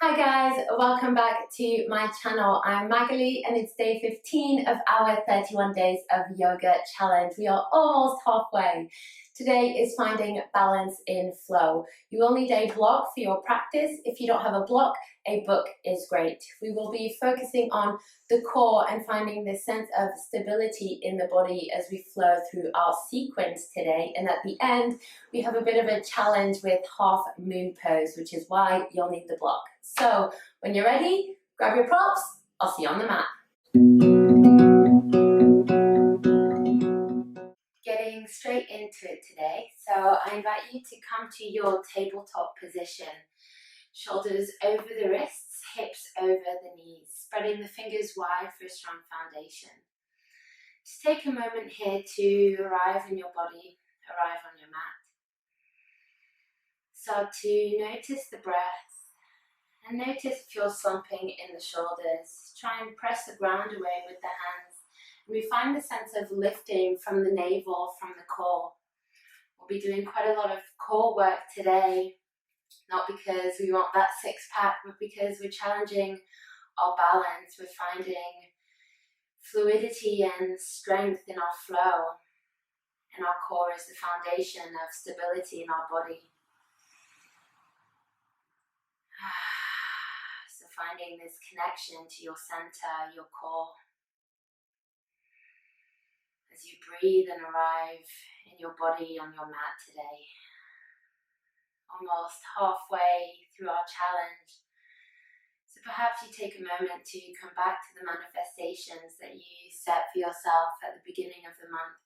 Hi guys, welcome back to my channel. I'm Magali and it's day 15 of our 31 days of yoga challenge. We are almost halfway. Today is finding balance in flow. You will need a block for your practice. If you don't have a block, a book is great. We will be focusing on the core and finding this sense of stability in the body as we flow through our sequence today. And at the end, we have a bit of a challenge with half moon pose, which is why you'll need the block. So when you're ready, grab your props. I'll see you on the mat. Getting straight into it today. So I invite you to come to your tabletop position. Shoulders over the wrists, hips over the knees, spreading the fingers wide for a strong foundation. Just take a moment here to arrive in your body, arrive on your mat. Start to notice the breath. And notice if you're slumping in the shoulders. Try and press the ground away with the hands. And we find the sense of lifting from the navel, from the core. We'll be doing quite a lot of core work today, not because we want that six-pack, but because we're challenging our balance. We're finding fluidity and strength in our flow. And our core is the foundation of stability in our body. So finding this connection to your center, your core. As you breathe and arrive in your body on your mat today. Almost halfway through our challenge. So perhaps you take a moment to come back to the manifestations that you set for yourself at the beginning of the month.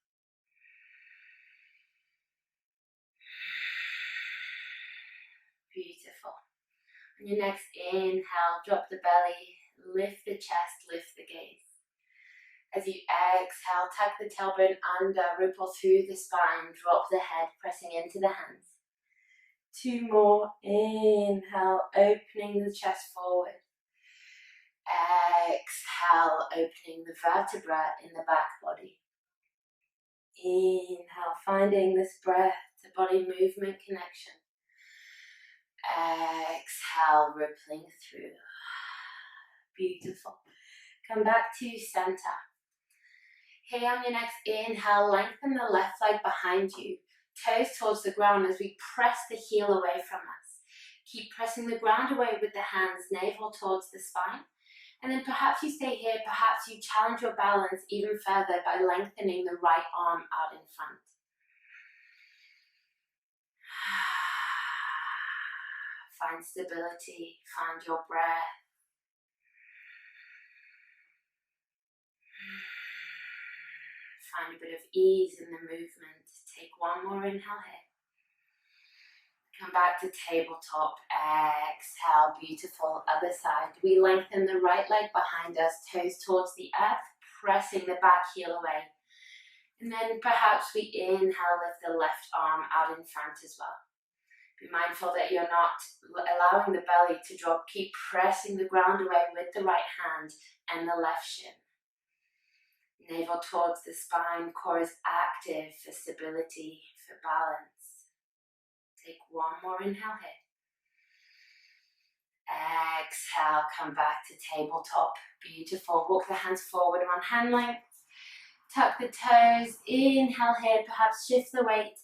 Beautiful. On your next inhale, drop the belly, lift the chest, lift the gaze. As you exhale, tuck the tailbone under, ripple through the spine, drop the head, pressing into the hands. Two more. Inhale, opening the chest forward. Exhale, opening the vertebra in the back body. Inhale, finding this breath to body movement connection. Exhale, rippling through. Beautiful. Come back to center. Here on your next inhale, lengthen the left leg behind you. Toes towards the ground as we press the heel away from us. Keep pressing the ground away with the hands, navel towards the spine. And then perhaps you stay here, perhaps you challenge your balance even further by lengthening the right arm out in front. Find stability, find your breath. Find a bit of ease in the movement. Take one more inhale here. Come back to tabletop. Exhale, beautiful. Other side. We lengthen the right leg behind us, toes towards the earth, pressing the back heel away. And then perhaps we inhale, lift the left arm out in front as well. Be mindful that you're not allowing the belly to drop. Keep pressing the ground away with the right hand and the left shin. Navel towards the spine, core is active for stability, for balance. Take one more inhale here. Exhale, come back to tabletop. Beautiful. Walk the hands forward on hand length. Tuck the toes. Inhale here, perhaps shift the weight.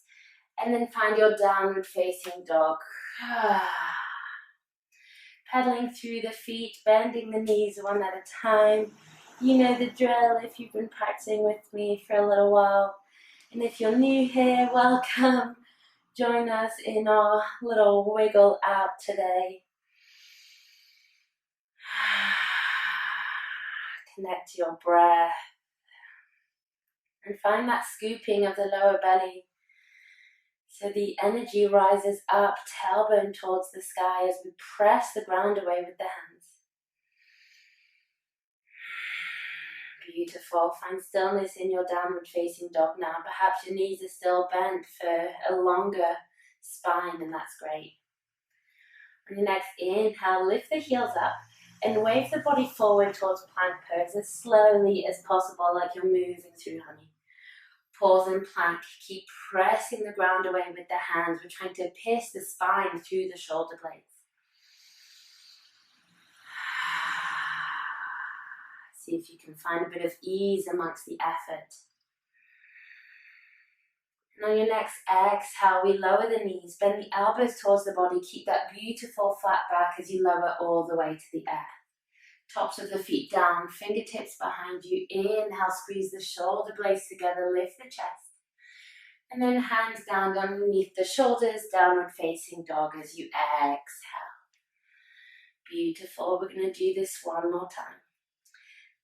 And then find your downward facing dog. Pedaling through the feet, bending the knees one at a time. You know the drill if you've been practicing with me for a little while. And if you're new here, welcome. Join us in our little wiggle out today. Connect to your breath. And find that scooping of the lower belly. So the energy rises up, tailbone towards the sky as we press the ground away with the hands. Beautiful. Find stillness in your downward facing dog now. Perhaps your knees are still bent for a longer spine, and that's great. On your next inhale, lift the heels up and wave the body forward towards plank pose as slowly as possible, like you're moving through honey. Pause and plank. Keep pressing the ground away with the hands. We're trying to pierce the spine through the shoulder blades. See if you can find a bit of ease amongst the effort. And on your next exhale, we lower the knees, bend the elbows towards the body, keep that beautiful flat back as you lower all the way to the air. Tops of the feet down, fingertips behind you. Inhale, squeeze the shoulder blades together, lift the chest. And then hands down underneath the shoulders, downward facing dog as you exhale. Beautiful. We're going to do this one more time.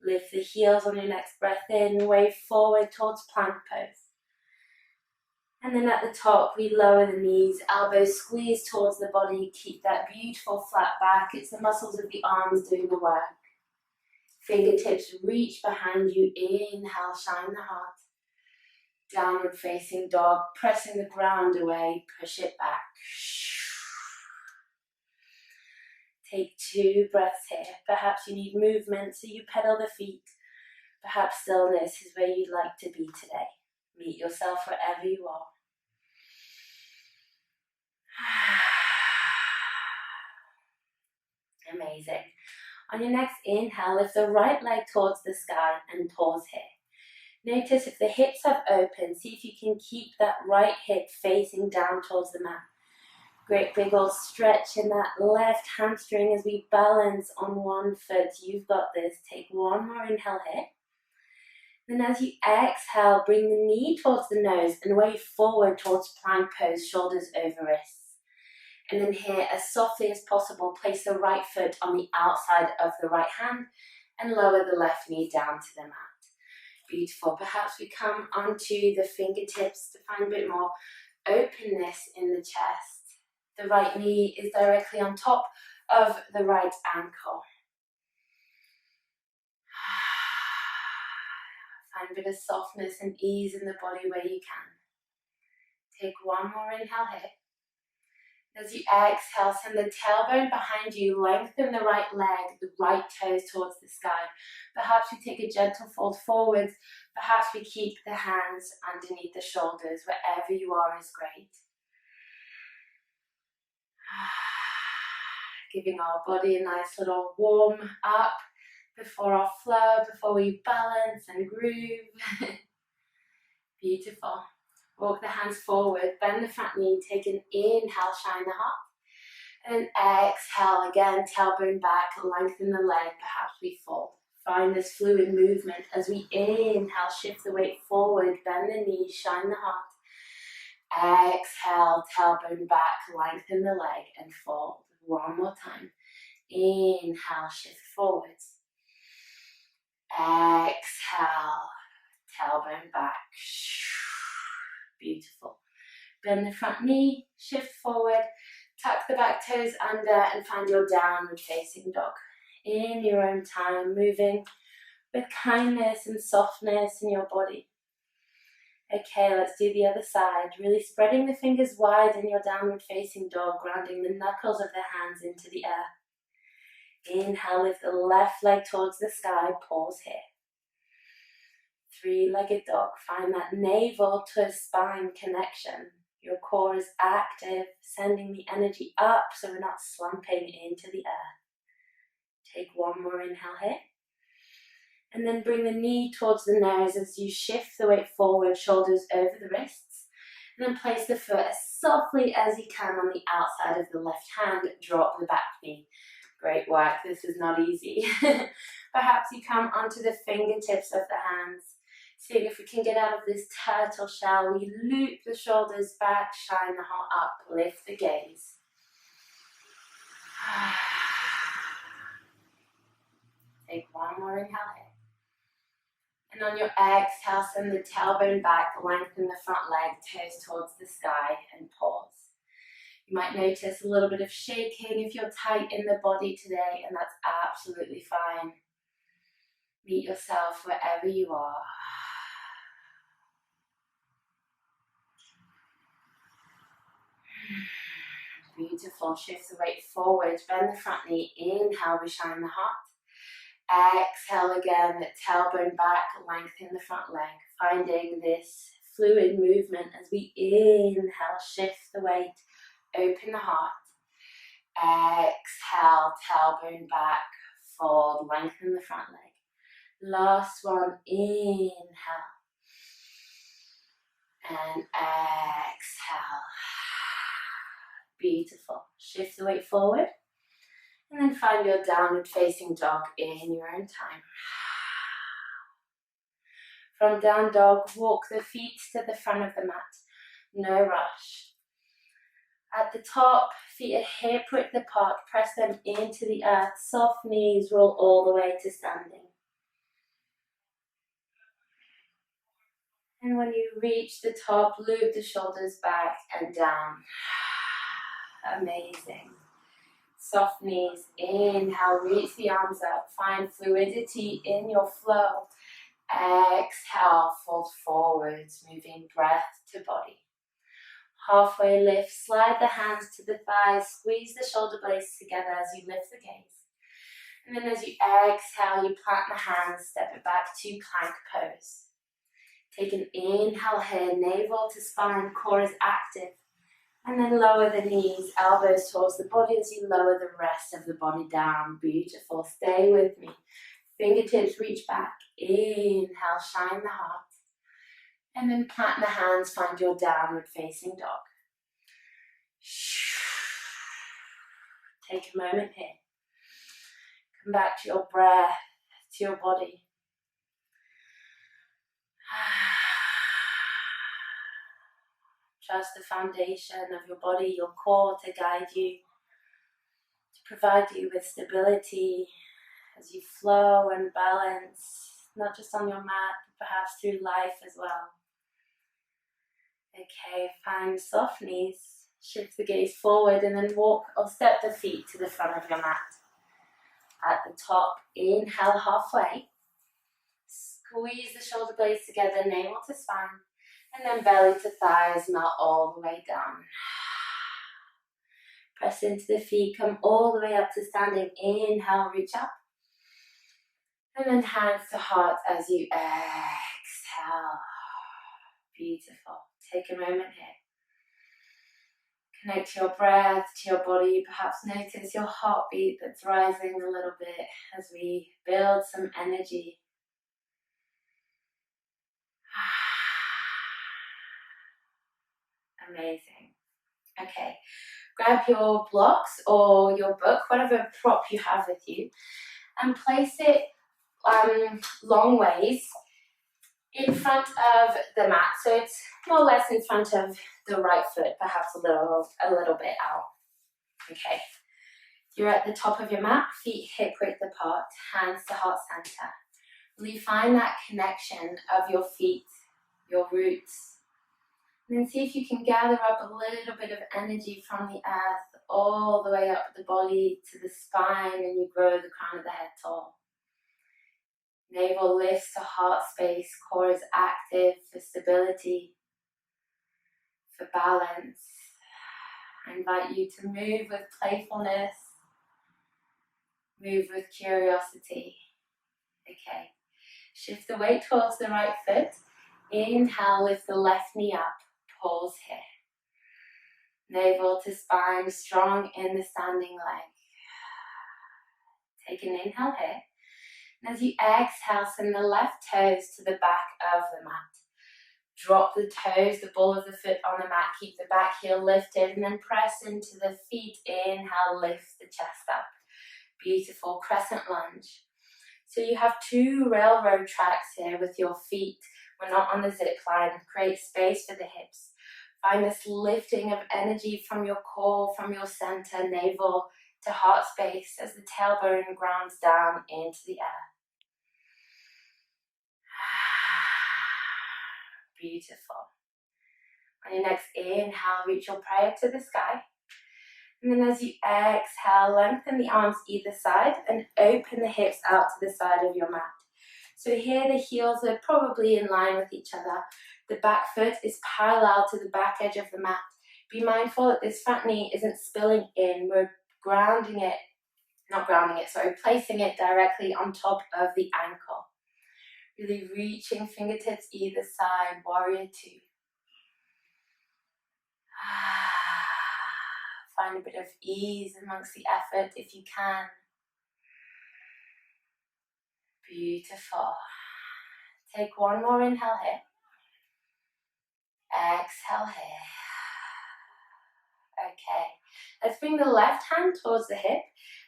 Lift the heels on your next breath in, wave forward towards plank pose. And then at the top, we lower the knees, elbows squeeze towards the body, keep that beautiful flat back. It's the muscles of the arms doing the work. Fingertips reach behind you, inhale, shine the heart. Downward facing dog, pressing the ground away, push it back. Take 2 breaths here. Perhaps you need movement, so you pedal the feet. Perhaps stillness is where you'd like to be today. Meet yourself wherever you are. Amazing. On your next inhale, lift the right leg towards the sky and pause here. Notice if the hips have opened, see if you can keep that right hip facing down towards the mat. Great big old stretch in that left hamstring as we balance on one foot. You've got this. Take one more inhale here. Then as you exhale, bring the knee towards the nose and wave forward towards plank pose, shoulders over wrists. And then here, as softly as possible, place the right foot on the outside of the right hand and lower the left knee down to the mat. Beautiful. Perhaps we come onto the fingertips to find a bit more openness in the chest. The right knee is directly on top of the right ankle. Find a bit of softness and ease in the body where you can. Take one more inhale here. As you exhale, send the tailbone behind you, lengthen the right leg, the right toes towards the sky. Perhaps we take a gentle fold forwards. Perhaps we keep the hands underneath the shoulders. Wherever you are is great. Giving our body a nice little warm up before our flow, before we balance and groove. Beautiful. Walk the hands forward, bend the front knee, take an inhale, shine the heart. And exhale again, tailbone back, lengthen the leg, perhaps we fold. Find this fluid movement as we inhale, shift the weight forward, bend the knee, shine the heart. Exhale, tailbone back, lengthen the leg and fold. One more time. Inhale, shift forwards. Exhale, tailbone back. Beautiful. Bend the front knee, shift forward, tuck the back toes under and find your downward facing dog. In your own time, moving with kindness and softness in your body. Okay, let's do the other side. Really spreading the fingers wide in your downward facing dog, grounding the knuckles of the hands into the air. Inhale, lift the left leg towards the sky, pause here. 3-legged dog, find that navel to spine connection. Your core is active, sending the energy up so we're not slumping into the air. Take one more inhale here. And then bring the knee towards the nose as you shift the weight forward, shoulders over the wrists. And then place the foot as softly as you can on the outside of the left hand. Drop the back knee. Great work. This is not easy. Perhaps you come onto the fingertips of the hands. Seeing if we can get out of this turtle shell. We loop the shoulders back, shine the heart up, lift the gaze. Take one more inhale here. And on your exhale, send the tailbone back, lengthen the front leg, toes towards the sky, and pause. You might notice a little bit of shaking if you're tight in the body today, and that's absolutely fine. Meet yourself wherever you are. Beautiful. Shift the weight forward, bend the front knee, inhale, we shine the heart. Exhale again, tailbone back, lengthen the front leg, finding this fluid movement as we inhale, shift the weight, open the heart. Exhale, tailbone back, fold, lengthen the front leg. Last one, inhale. And exhale. Beautiful. Shift the weight forward. And then find your downward facing dog in your own time. From down dog, walk the feet to the front of the mat. No rush. At the top, feet are hip width apart. Press them into the earth. Soft knees, roll all the way to standing. And when you reach the top, loop the shoulders back and down. Amazing. Soft knees, inhale, reach the arms up. Find fluidity in your flow. Exhale, fold forwards, moving breath to body. Halfway lift, slide the hands to the thighs, squeeze the shoulder blades together as you lift the gaze. And then as you exhale, you plant the hands, step it back to plank pose. Take an inhale here, navel to spine, core is active. And then lower the knees, elbows towards the body as you lower the rest of the body down. Beautiful, stay with me. Fingertips reach back, inhale, shine the heart. And then plant the hands, find your downward facing dog. Take a moment here. Come back to your breath, to your body. Trust the foundation of your body, your core to guide you, to provide you with stability as you flow and balance, not just on your mat, but perhaps through life as well. Okay, find soft knees, shift the gaze forward and then walk or step the feet to the front of your mat. At the top, inhale halfway, squeeze the shoulder blades together, navel to spine, and then belly to thighs, melt all the way down. Press into the feet, come all the way up to standing. Inhale, reach up. And then hands to heart as you exhale. Beautiful. Take a moment here. Connect your breath to your body. Perhaps notice your heartbeat that's rising a little bit as we build some energy. Amazing. Okay, grab your blocks or your book, whatever prop you have with you, and place it long ways in front of the mat. So it's more or less in front of the right foot, perhaps a little bit out. Okay, you're at the top of your mat, feet hip width apart, hands to heart center. Really find that connection of your feet, your roots. And then see if you can gather up a little bit of energy from the earth all the way up the body to the spine, and you grow the crown of the head tall. Navel lifts to heart space, core is active for stability, for balance. I invite you to move with playfulness, move with curiosity. Okay, shift the weight towards the right foot. Inhale, lift the left knee up. Pause here. Navel to spine, strong in the standing leg. Take an inhale here. And as you exhale, send the left toes to the back of the mat. Drop the toes, the ball of the foot on the mat. Keep the back heel lifted and then press into the feet. Inhale, lift the chest up. Beautiful crescent lunge. So you have two railroad tracks here with your feet. We're not on the zip line. Create space for the hips. Find this lifting of energy from your core, from your center, navel to heart space as the tailbone grounds down into the air. Beautiful. On your next inhale, reach your prayer to the sky. And then as you exhale, lengthen the arms either side and open the hips out to the side of your mat. So here the heels are probably in line with each other. The back foot is parallel to the back edge of the mat. Be mindful that this front knee isn't spilling in. We're placing it directly on top of the ankle. Really reaching fingertips either side, warrior two. Find a bit of ease amongst the effort if you can. Beautiful. Take one more inhale here. Exhale here. Okay. Let's bring the left hand towards the hip.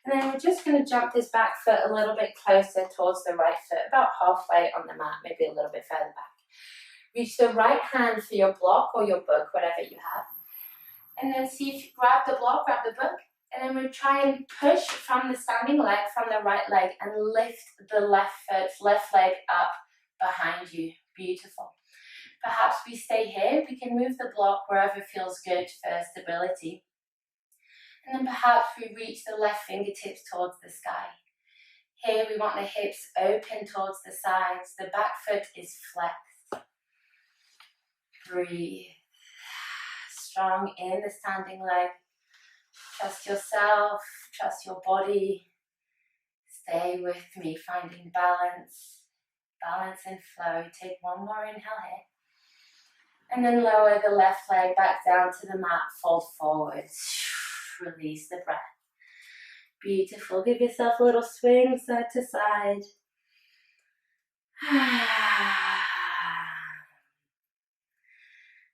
And then we're just going to jump this back foot a little bit closer towards the right foot, about halfway on the mat, maybe a little bit further back. Reach the right hand for your block or your book, whatever you have. And then see if you grab the block, grab the book. And then we'll try and push from the standing leg, from the right leg, and lift the left foot, left leg up behind you. Beautiful. Perhaps we stay here. We can move the block wherever feels good for stability. And then perhaps we reach the left fingertips towards the sky. Here we want the hips open towards the sides. The back foot is flexed. Breathe. Strong in the standing leg. Trust yourself, trust your body. Stay with me, finding balance. Balance and flow. Take one more inhale here. And then lower the left leg back down to the mat, fold forward. Release the breath. Beautiful. Give yourself a little swing side to side.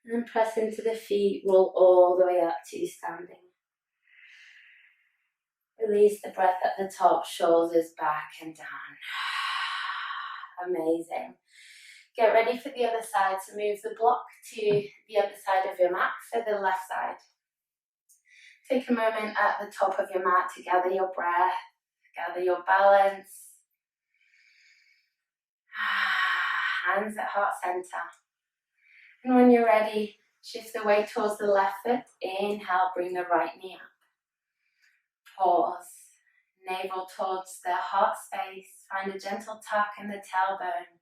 And then press into the feet, roll all the way up to standing. Release the breath at the top, shoulders back and down. Amazing. Get ready for the other side, so move the block to the other side of your mat for the left side. Take a moment at the top of your mat to gather your breath, gather your balance. Hands at heart center. And when you're ready, shift the weight towards the left foot. Inhale, bring the right knee up. Pause. Navel towards the heart space. Find a gentle tuck in the tailbone.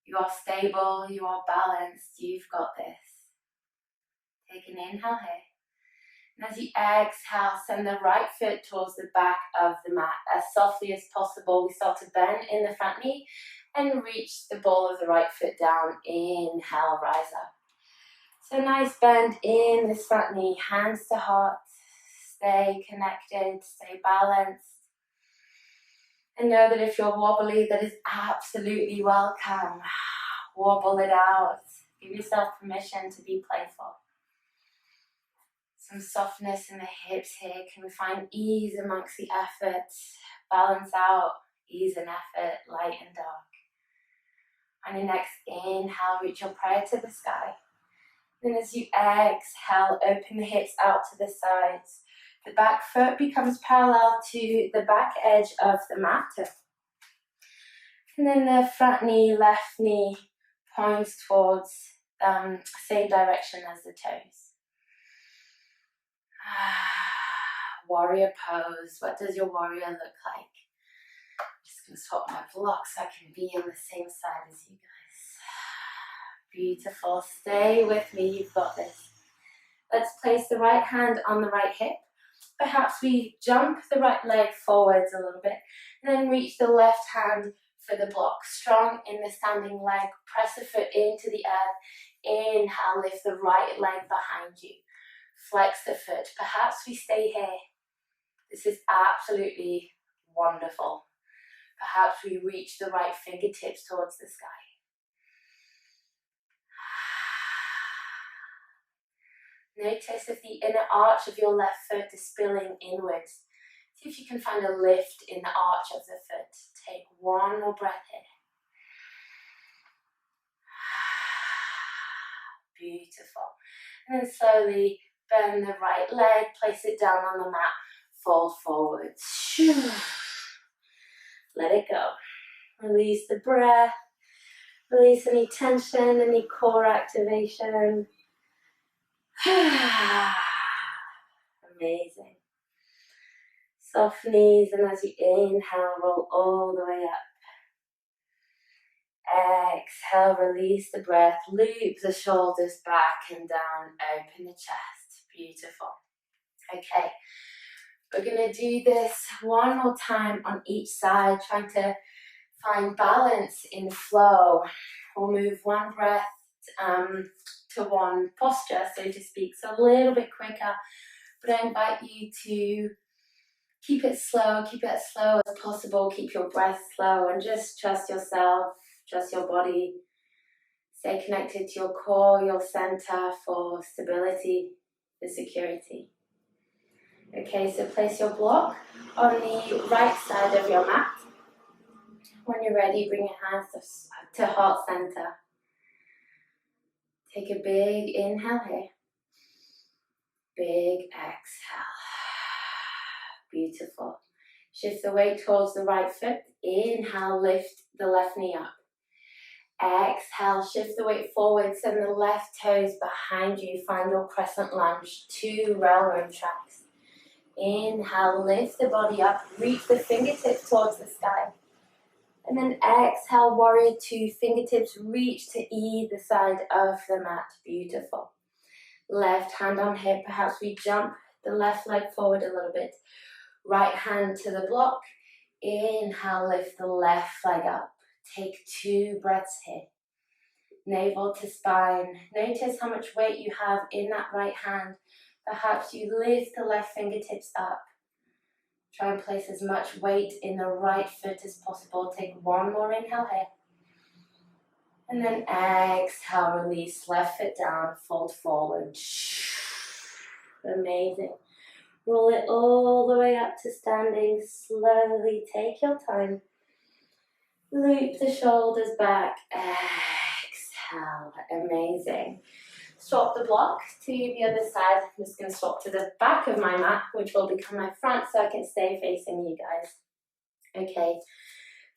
You are stable, you are balanced, you've got this. Take an inhale here. And as you exhale, send the right foot towards the back of the mat. As softly as possible, we start to bend in the front knee and reach the ball of the right foot down. Inhale, rise up. So nice bend in this front knee, hands to heart. Stay connected, stay balanced. And know that if you're wobbly, that is absolutely welcome. Wobble it out. Give yourself permission to be playful. Some softness in the hips here. Can we find ease amongst the effort? Balance out, ease and effort, light and dark. On your next inhale, reach your prayer to the sky. Then as you exhale, open the hips out to the sides. The back foot becomes parallel to the back edge of the mat. And then the front knee, left knee points towards same direction as the toes. Warrior pose. What does your warrior look like? I'm just going to swap my block so I can be on the same side as you guys. Beautiful. Stay with me. You've got this. Let's place the right hand on the right hip. Perhaps we jump the right leg forwards a little bit, and then reach the left hand for the block. Strong in the standing leg. Press the foot into the earth. Inhale, lift the right leg behind you. Flex the foot. Perhaps we stay here. This is absolutely wonderful. Perhaps we reach the right fingertips towards the sky. Notice if the inner arch of your left foot is spilling inwards. See if you can find a lift in the arch of the foot. Take one more breath in. Beautiful. And then slowly bend the right leg, place it down on the mat, fold forward. Let it go. Release the breath. Release any tension, any core activation. Amazing. Soft knees, and as you inhale, roll all the way up. Exhale, release the breath, loop the shoulders back and down, open the chest. Beautiful. Okay, we're going to do this one more time on each side, trying to find balance in flow. We'll move one breath to one posture, so to speak, so a little bit quicker, but I invite you to Keep it slow, keep it as slow as possible, keep your breath slow, and just trust yourself, trust your body. Stay connected to your core, your center for stability, for security. Okay, so place your block on the right side of your mat. When you're ready, bring your hands to heart center. Take a big inhale here. Big exhale. Beautiful. Shift the weight towards the right foot. Inhale, lift the left knee up. Exhale, shift the weight forward, send the left toes behind you. Find your crescent lunge, 2 railroad tracks. Inhale, lift the body up, reach the fingertips towards the sky. And then exhale, warrior 2, fingertips reach to either side of the mat. Beautiful. Left hand on hip, perhaps we jump the left leg forward a little bit. Right hand to the block. Inhale, lift the left leg up. Take 2 breaths here. Navel to spine. Notice how much weight you have in that right hand. Perhaps you lift the left fingertips up. Try and place as much weight in the right foot as possible. Take 1 more inhale here. And then exhale, release, left foot down, fold forward. Amazing. Roll it all the way up to standing. Slowly take your time. Loop the shoulders back. Exhale. Amazing. Swap the block to the other side. I'm just going to swap to the back of my mat, which will become my front so I can stay facing you guys. Okay.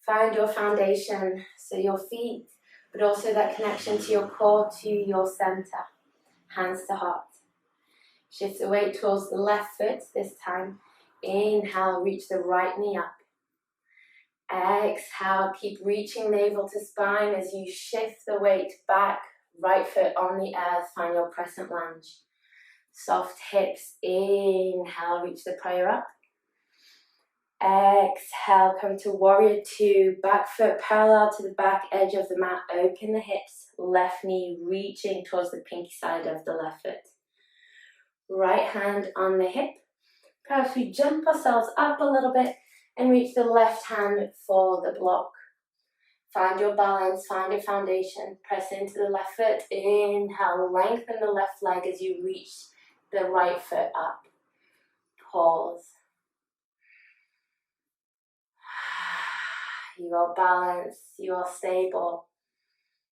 Find your foundation, so your feet, but also that connection to your core, to your center. Hands to heart. Shift the weight towards the left foot this time. Inhale, reach the right knee up. Exhale, keep reaching navel to spine as you shift the weight back, right foot on the earth, find your crescent lunge. Soft hips, inhale, reach the prayer up. Exhale, come to warrior 2, back foot parallel to the back edge of the mat, open the hips, left knee reaching towards the pinky side of the left foot. Right hand on the hip, perhaps we jump ourselves up a little bit and reach the left hand for the block. Find your balance, find your foundation, press into the left foot, inhale, lengthen the left leg as you reach the right foot up. Pause. You are balanced, you are stable.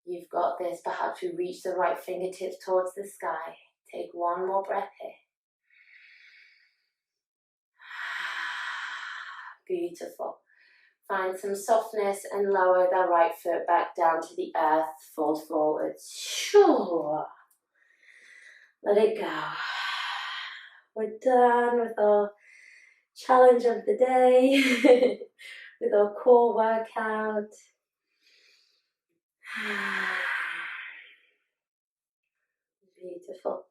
You've got this. Perhaps we reach the right fingertips towards the sky. Take 1 more breath here. Beautiful. Find some softness and lower the right foot back down to the earth. Fold forward. Sure. Let it go. We're done with our challenge of the day. With our core workout. Beautiful.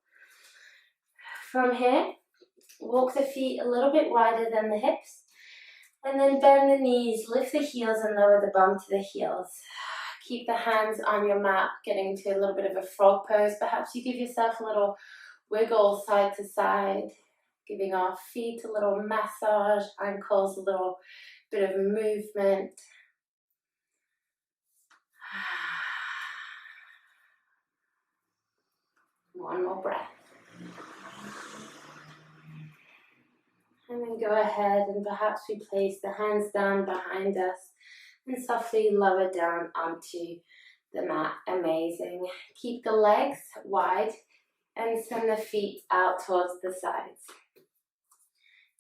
From here, walk the feet a little bit wider than the hips. And then bend the knees, lift the heels and lower the bum to the heels. Keep the hands on your mat, getting to a little bit of a frog pose. Perhaps you give yourself a little wiggle side to side, giving our feet a little massage, ankles a little bit of movement. One more breath. And then go ahead and perhaps we place the hands down behind us and softly lower down onto the mat. Amazing. Keep the legs wide and send the feet out towards the sides.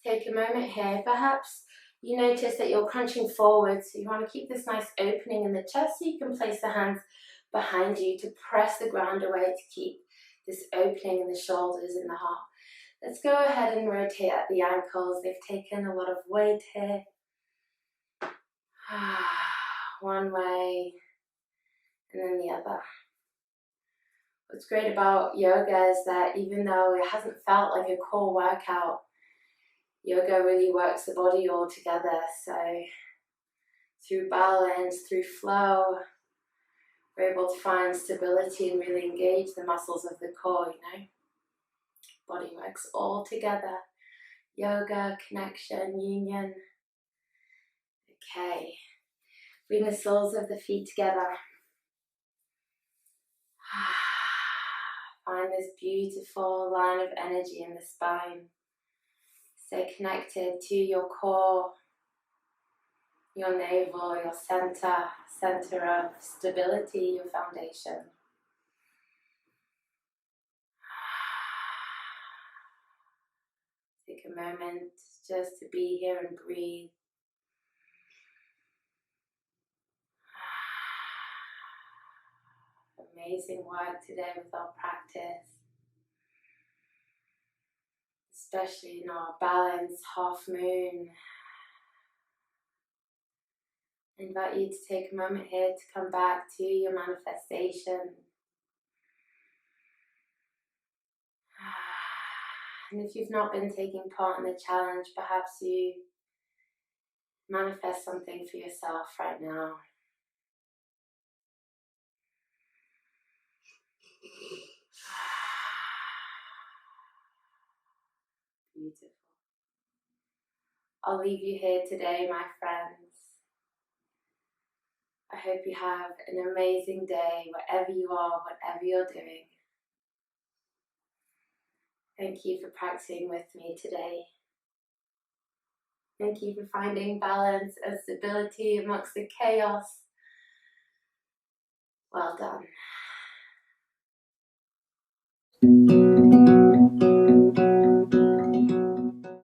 Take a moment here. Perhaps you notice that you're crunching forward, so you want to keep this nice opening in the chest so you can place the hands behind you to press the ground away to keep this opening in the shoulders and the heart. Let's go ahead and rotate at the ankles. They've taken a lot of weight here. One way and then the other. What's great about yoga is that even though it hasn't felt like a core workout, yoga really works the body all together. So through balance, through flow, we're able to find stability and really engage the muscles of the core, you know. Body works all together. yoga, connection, union. Okay, bring the soles of the feet together. Find this beautiful line of energy in the spine. Stay connected to your core, your navel, your center of stability, your foundation. Take a moment just to be here and breathe. Amazing work today with our practice, especially in our balanced half moon. I invite you to take a moment here to come back to your manifestation. And if you've not been taking part in the challenge, perhaps you manifest something for yourself right now. Beautiful. I'll leave you here today, my friends. I hope you have an amazing day, wherever you are, whatever you're doing. Thank you for practicing with me today. Thank you for finding balance and stability amongst the chaos. Well done.